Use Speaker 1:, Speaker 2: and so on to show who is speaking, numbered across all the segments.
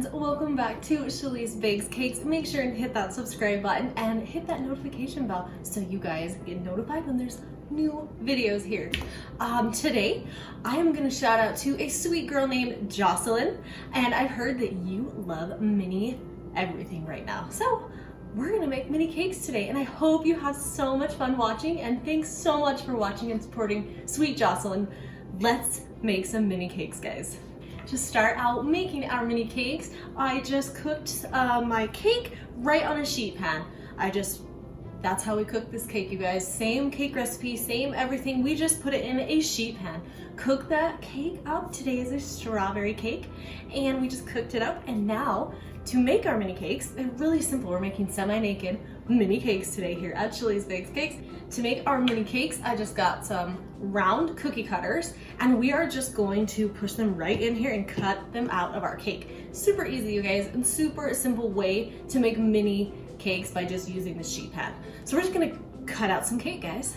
Speaker 1: friends, welcome back to Shalee's Bakes Cakes. Make sure and hit that subscribe button and hit that notification bell so you guys get notified when there's new videos here. Today I am going to shout out to a sweet girl named Jocelyn, and I've heard that you love mini everything right now. So we're going to make mini cakes today, and I hope you have so much fun watching, and thanks so much for watching and supporting sweet Jocelyn. Let's make some mini cakes, guys. To start out making our mini cakes, I just cooked my cake right on a sheet pan. That's how we cook this cake, you guys. Same cake recipe, same everything. We just put it in a sheet pan. Cook that cake up. Today is a strawberry cake, and we just cooked it up. And now to make our mini cakes, they're really simple. We're making semi-naked mini cakes today here at Shalee's Bakes Cakes. To make our mini cakes, I just got some round cookie cutters, and we are just going to push them right in here and cut them out of our cake. Super easy, you guys, and super simple way to make mini cakes by just using the sheet pan. So we're just gonna cut out some cake, guys.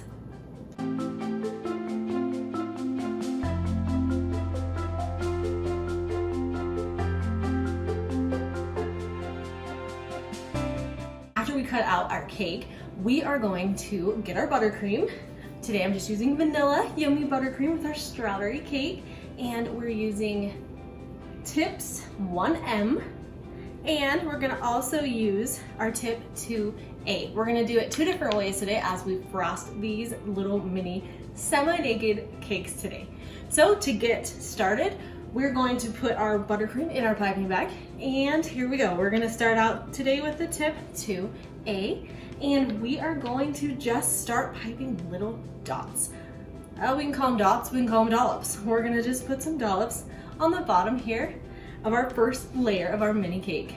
Speaker 1: After we cut out our cake, we are going to get our buttercream. Today I'm just using vanilla yummy buttercream with our strawberry cake, and we're using tips 1M, and we're gonna also use our tip 2A. We're gonna do it two different ways today as we frost these little mini semi-naked cakes today. So to get started, we're going to put our buttercream in our piping bag, and here we go. We're gonna start out today with the tip 2A, and we are going to just start piping little dots. We can call them dots, we can call them dollops. We're gonna just put some dollops on the bottom here of our first layer of our mini cake.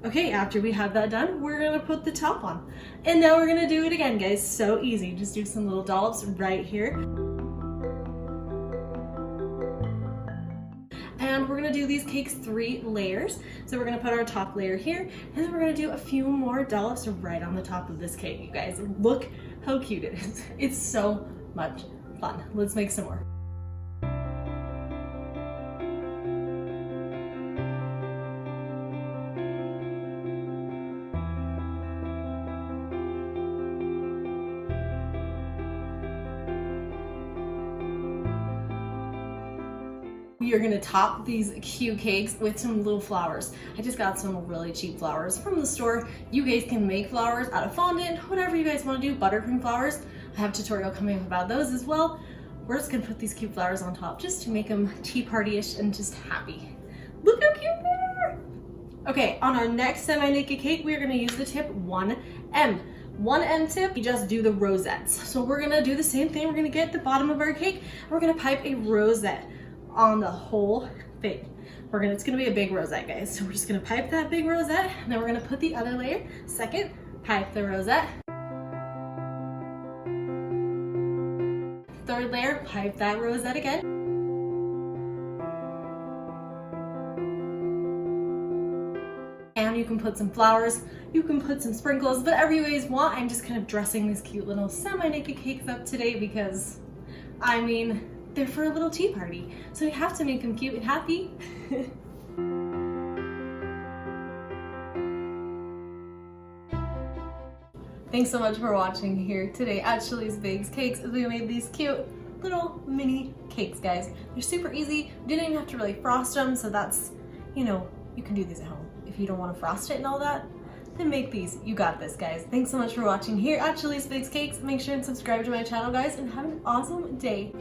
Speaker 1: Okay, after we have that done, we're gonna put the top on. And now we're gonna do it again, guys. So easy, just do some little dollops right here. And we're gonna do these cakes 3 layers. So we're gonna put our top layer here, and then we're gonna do a few more dollops right on the top of this cake, you guys. Look how cute it is. It's so much fun. Let's make some more. We are gonna top these cute cakes with some little flowers. I just got some really cheap flowers from the store. You guys can make flowers out of fondant, whatever you guys wanna do, buttercream flowers. I have a tutorial coming up about those as well. We're just gonna put these cute flowers on top just to make them tea party-ish and just happy. Look how cute they are! Okay, on our next semi-naked cake, we're gonna use the tip 1M. 1M tip, we just do the rosettes. So we're gonna do the same thing. We're gonna get the bottom of our cake, and we're gonna pipe a rosette on the whole thing. It's gonna be a big rosette, guys. So we're just gonna pipe that big rosette, and then we're gonna put the other layer. Second, pipe the rosette. Third layer, pipe that rosette again. And you can put some flowers, you can put some sprinkles, whatever you guys want. I'm just kind of dressing these cute little semi-naked cakes up today because, I mean, they're for a little tea party, so we have to make them cute and happy. Thanks so much for watching here today at Shalee's Bakes Cakes as we made these cute little mini cakes, guys. They're super easy. We didn't even have to really frost them, so that's, you can do these at home. If you don't want to frost it and all that, then make these. You got this, guys. Thanks so much for watching here at Shalee's Bakes Cakes. Make sure and subscribe to my channel, guys, and have an awesome day.